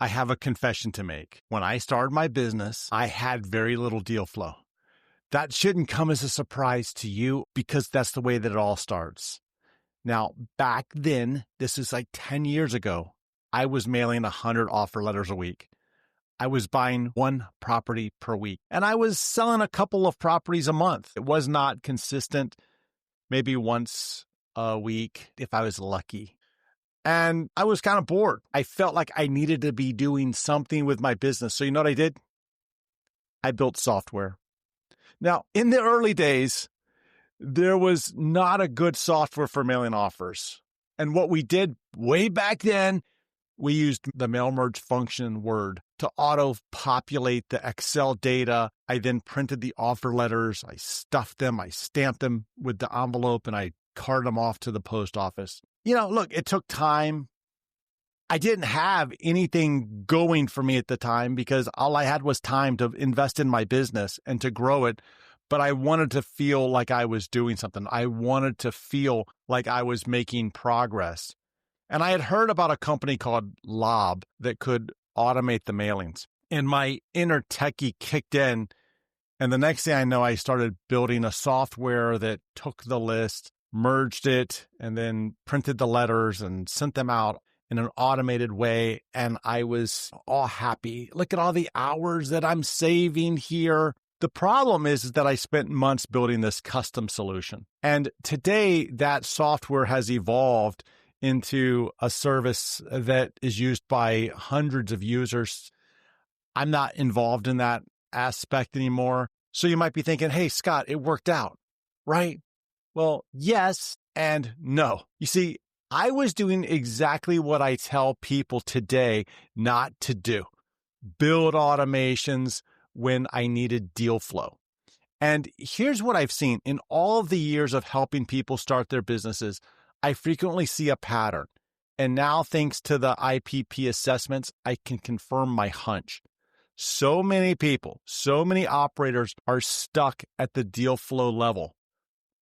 I have a confession to make. When I started my business, I had very little deal flow. That shouldn't come as a surprise to you because that's the way that it all starts. Now, back then, this is like 10 years ago, I was mailing 100 offer letters a week. I was buying one property per week, and I was selling a couple of properties a month. It was not consistent, maybe once a week if I was lucky. And I was kind of bored. I felt like I needed to be doing something with my business. So you know what I did? I built software. Now, in the early days, there was not a good software for mailing offers. And what we did way back then, we used the mail merge function in Word to auto-populate the Excel data. I then printed the offer letters. I stuffed them. I stamped them with the envelope, and I carted them off to the post office. You know, look, it took time. I didn't have anything going for me at the time because all I had was time to invest in my business and to grow it. But I wanted to feel like I was doing something. I wanted to feel like I was making progress. And I had heard about a company called Lob that could automate the mailings. And my inner techie kicked in. And the next thing I know, I started building a software that took the list, merged it, and then printed the letters and sent them out in an automated way. And I was all happy. Look at all the hours that I'm saving here. The problem is that I spent months building this custom solution. And today that software has evolved into a service that is used by hundreds of users. I'm not involved in that aspect anymore. So you might be thinking, hey, Scott, it worked out, right? Well, yes and no. You see, I was doing exactly what I tell people today not to do. Build automations when I needed deal flow. And here's what I've seen. In all of the years of helping people start their businesses, I frequently see a pattern. And now, thanks to the IPP assessments, I can confirm my hunch. So many people, so many operators are stuck at the deal flow level.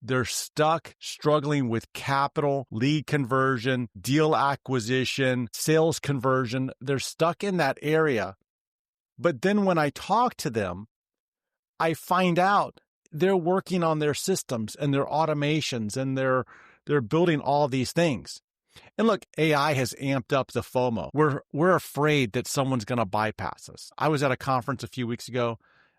They're stuck struggling with capital, lead conversion, deal acquisition, sales conversion. They're stuck in that area. But then when I talk to them, I find out they're working on their systems and their automations, and they're building all these things. And look, AI has amped up the FOMO. We're afraid that someone's going to bypass us. I was at a conference a few weeks ago,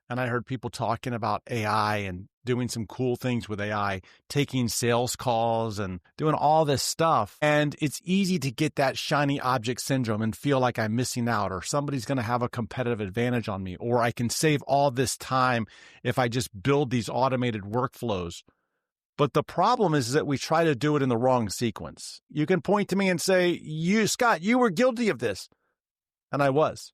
and I heard people talking about AI and doing some cool things with AI, taking sales calls and doing all this stuff. And it's easy to get that shiny object syndrome and feel like I'm missing out, or somebody's going to have a competitive advantage on me, or I can save all this time if I just build these automated workflows. But the problem is that we try to do it in the wrong sequence. You can point to me and say, Scott, you were guilty of this. And I was.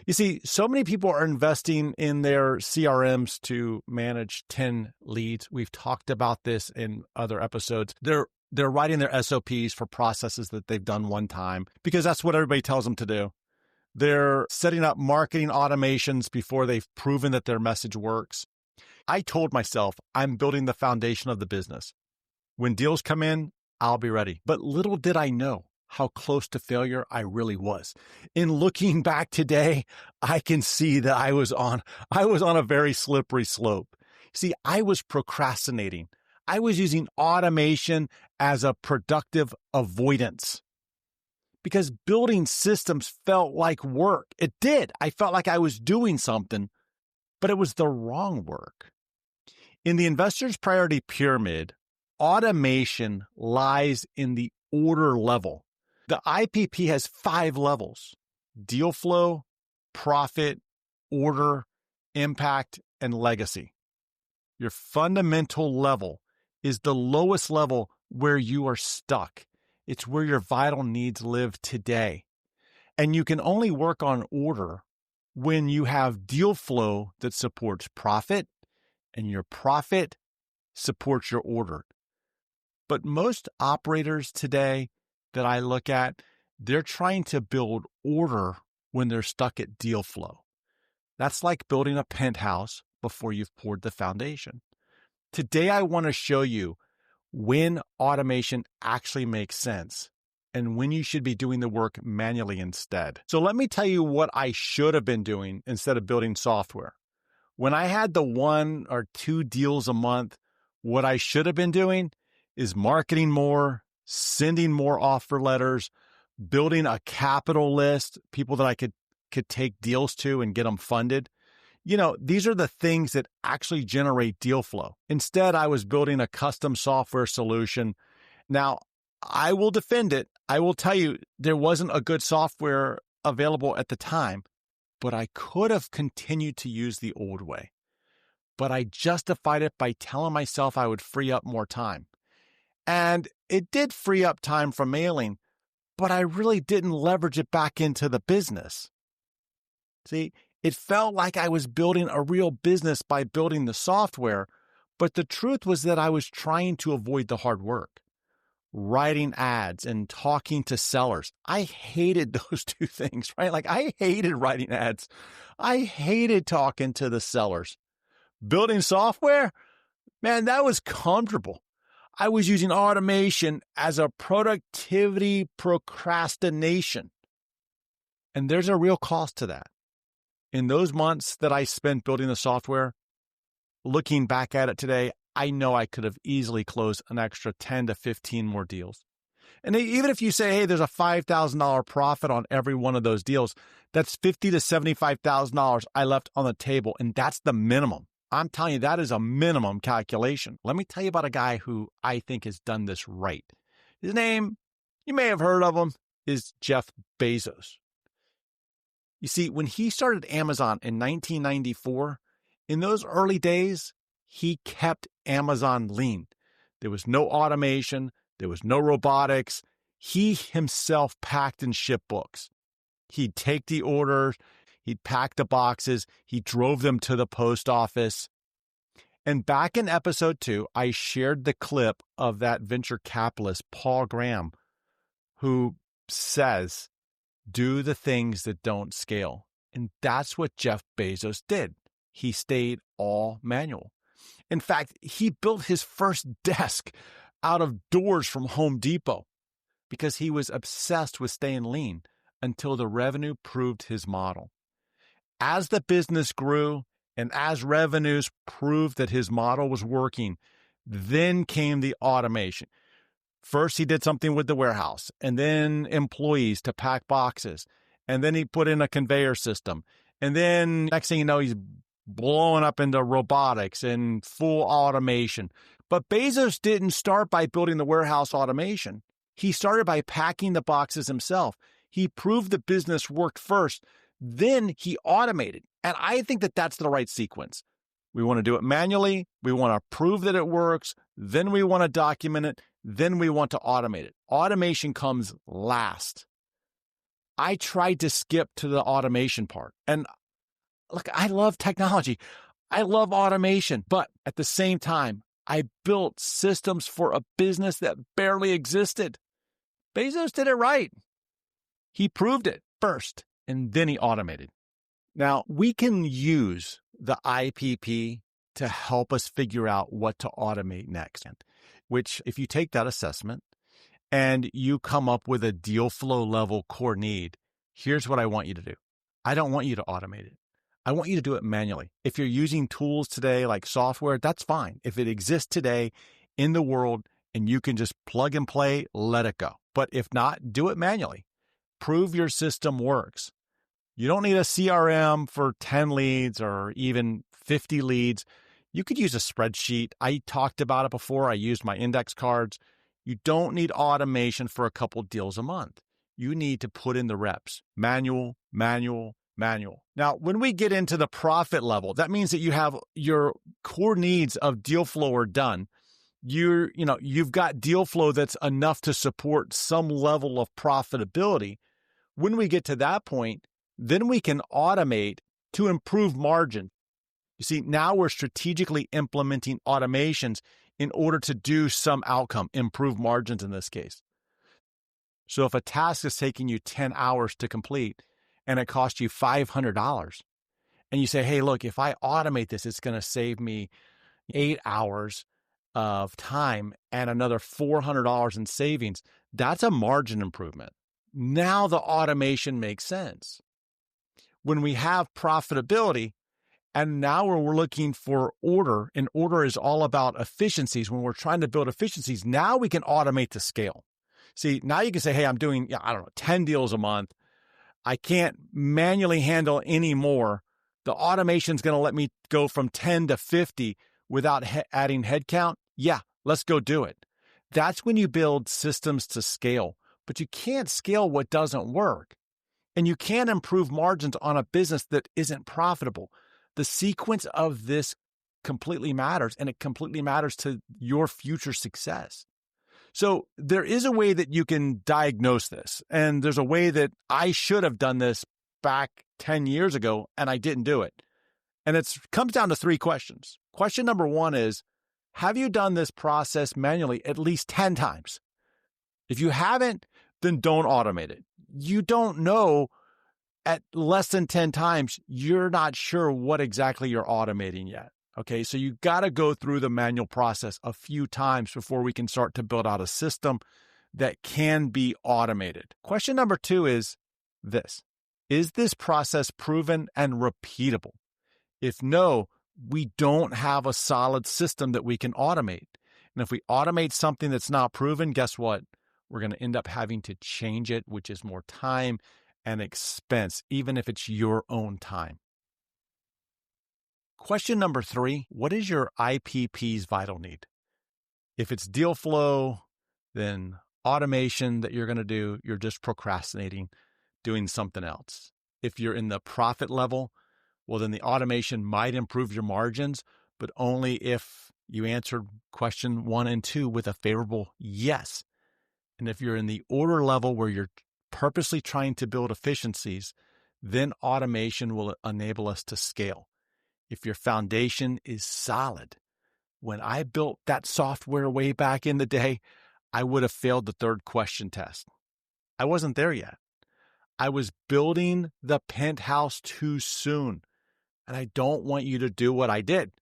You see, so many people are investing in their CRMs to manage 10 leads. We've talked about this in other episodes. They're writing their SOPs for processes that they've done one time because that's what everybody tells them to do. They're setting up marketing automations before they've proven that their message works. I told myself I'm building the foundation of the business. When deals come in, I'll be ready. But little did I know how close to failure I really was. In looking back today, I can see that I was on a very slippery slope. See, I was procrastinating. I was using automation as a productive avoidance because building systems felt like work. It did. I felt like I was doing something, but it was the wrong work. In the investor's priority pyramid, automation lies in the order level. The IPP has 5 levels: deal flow, profit, order, impact, and legacy. Your fundamental level is the lowest level where you are stuck. It's where your vital needs live today. And you can only work on order when you have deal flow that supports profit, and your profit supports your order. But most operators today that I look at, they're trying to build order when they're stuck at deal flow. That's like building a penthouse before you've poured the foundation. Today, I want to show you when automation actually makes sense and when you should be doing the work manually instead. So let me tell you what I should have been doing instead of building software. When I had the 1 or 2 deals a month, what I should have been doing is marketing more, sending more offer letters, building a capital list, people that I could take deals to and get them funded. These are the things that actually generate deal flow. Instead, I was building a custom software solution. Now, I will defend it. I will tell you there wasn't a good software available at the time, but I could have continued to use the old way. But I justified it by telling myself I would free up more time. And it did free up time from mailing, but I really didn't leverage it back into the business. See, it felt like I was building a real business by building the software, but the truth was that I was trying to avoid the hard work. Writing ads and talking to sellers. I hated those two things, right? Like I hated writing ads. I hated talking to the sellers. Building software, man, that was comfortable. I was using automation as a productivity procrastination. And there's a real cost to that. In those months that I spent building the software, looking back at it today, I know I could have easily closed an extra 10 to 15 more deals. And even if you say, hey, there's a $5,000 profit on every one of those deals, that's $50,000 to $75,000 I left on the table. And that's the minimum. I'm telling you, that is a minimum calculation. Let me tell you about a guy who I think has done this right. His name, you may have heard of him, is Jeff Bezos. You see, when he started Amazon in 1994, in those early days, he kept Amazon lean. There was no automation. There was no robotics. He himself packed and shipped books. He'd take the orders. He'd pack the boxes. He drove them to the post office. And back in episode 2, I shared the clip of that venture capitalist, Paul Graham, who says, do the things that don't scale. And that's what Jeff Bezos did. He stayed all manual. In fact, he built his first desk out of doors from Home Depot because he was obsessed with staying lean until the revenue proved his model. As the business grew and as revenues proved that his model was working, then came the automation. First, he did something with the warehouse and then employees to pack boxes. And then he put in a conveyor system. And then next thing you know, he's blowing up into robotics and full automation. But Bezos didn't start by building the warehouse automation. He started by packing the boxes himself. He proved the business worked first. Then he automated. And I think that that's the right sequence. We want to do it manually. We want to prove that it works. Then we want to document it. Then we want to automate it. Automation comes last. I tried to skip to the automation part. And look, I love technology. I love automation. But at the same time, I built systems for a business that barely existed. Bezos did it right. He proved it first, and then he automated. Now, we can use the IPP to help us figure out what to automate next, which if you take that assessment and you come up with a deal flow level core need, here's what I want you to do. I don't want you to automate it. I want you to do it manually. If you're using tools today like software, that's fine. If it exists today in the world and you can just plug and play, let it go. But if not, do it manually. Prove your system works. You don't need a CRM for 10 leads or even 50 leads. You could use a spreadsheet. I talked about it before. I used my index cards. You don't need automation for a couple deals a month. You need to put in the reps. Manual, manual, manual. Now, when we get into the profit level, that means that you have your core needs of deal flow are done. You've got deal flow that's enough to support some level of profitability. When we get to that point, then we can automate to improve margin. You see, now we're strategically implementing automations in order to do some outcome, improve margins in this case. So if a task is taking you 10 hours to complete and it costs you $500, and you say, hey, look, if I automate this, it's going to save me 8 hours of time and another $400 in savings, that's a margin improvement. Now the automation makes sense. When we have profitability, and now we're looking for order, and order is all about efficiencies. When we're trying to build efficiencies, now we can automate to scale. See, now you can say, hey, I'm doing, 10 deals a month. I can't manually handle any more. The automation's going to let me go from 10 to 50 without adding headcount. Yeah, let's go do it. That's when you build systems to scale, but you can't scale what doesn't work. And you can't improve margins on a business that isn't profitable. The sequence of this completely matters, and it completely matters to your future success. So there is a way that you can diagnose this, and there's a way that I should have done this back 10 years ago, and I didn't do it. And it comes down to 3 questions. Question number 1 is, have you done this process manually at least 10 times? If you haven't, then don't automate it. You don't know. At less than 10 times, you're not sure what exactly you're automating yet. Okay, so you got to go through the manual process a few times before we can start to build out a system that can be automated. Question number 2 is this: is this process proven and repeatable? If no, we don't have a solid system that we can automate. And if we automate something that's not proven, guess what? We're going to end up having to change it, which is more time and expense, even if it's your own time. Question number 3, what is your IPP's vital need? If it's deal flow, then automation that you're going to do, you're just procrastinating, doing something else. If you're in the profit level, well, then the automation might improve your margins, but only if you answered question 1 and 2 with a favorable yes. And if you're in the order level where you're purposely trying to build efficiencies, then automation will enable us to scale. If your foundation is solid, when I built that software way back in the day, I would have failed the 3rd question test. I wasn't there yet. I was building the penthouse too soon. And I don't want you to do what I did.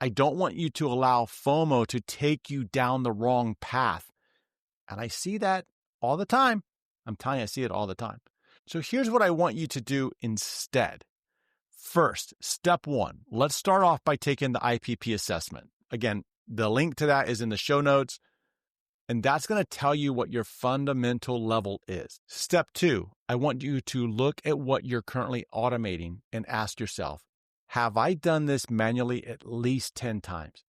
I don't want you to allow FOMO to take you down the wrong path. And I see that all the time. I'm telling you, I see it all the time. So here's what I want you to do instead. First, step 1, let's start off by taking the IPP assessment. Again, the link to that is in the show notes, and that's going to tell you what your fundamental level is. Step 2, I want you to look at what you're currently automating and ask yourself, have I done this manually at least 10 times?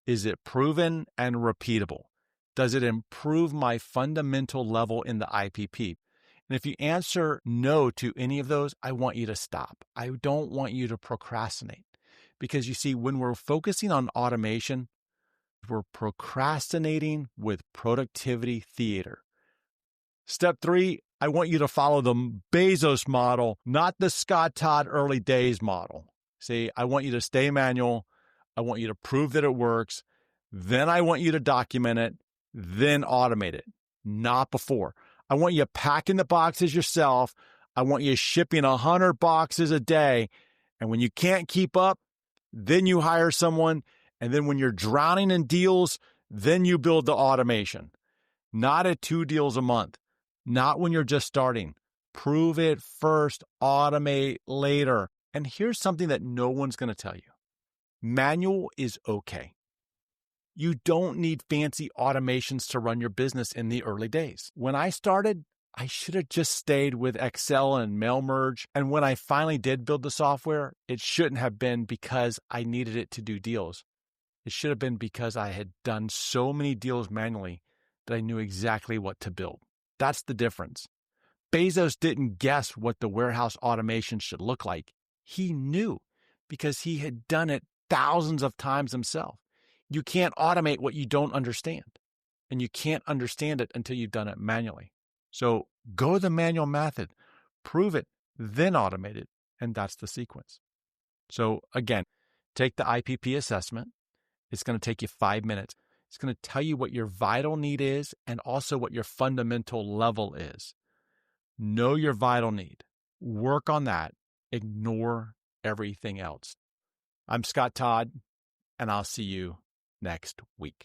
Is it proven and repeatable? Does it improve my fundamental level in the IPP? And if you answer no to any of those, I want you to stop. I don't want you to procrastinate. Because you see, when we're focusing on automation, we're procrastinating with productivity theater. Step 3, I want you to follow the Bezos model, not the Scott Todd early days model. See, I want you to stay manual. I want you to prove that it works. Then I want you to document it. Then automate it, not before. I want you packing the boxes yourself. I want you shipping 100 boxes a day. And when you can't keep up, then you hire someone. And then when you're drowning in deals, then you build the automation. Not at 2 deals a month. Not when you're just starting. Prove it first, automate later. And here's something that no one's going to tell you. Manual is okay. You don't need fancy automations to run your business in the early days. When I started, I should have just stayed with Excel and mail merge. And when I finally did build the software, it shouldn't have been because I needed it to do deals. It should have been because I had done so many deals manually that I knew exactly what to build. That's the difference. Bezos didn't guess what the warehouse automation should look like. He knew because he had done it thousands of times himself. You can't automate what you don't understand, and you can't understand it until you've done it manually. So go the manual method, prove it, then automate it, and that's the sequence. So again, take the IPP assessment. It's going to take you 5 minutes. It's going to tell you what your vital need is and also what your fundamental level is. Know your vital need. Work on that. Ignore everything else. I'm Scott Todd, and I'll see you next week.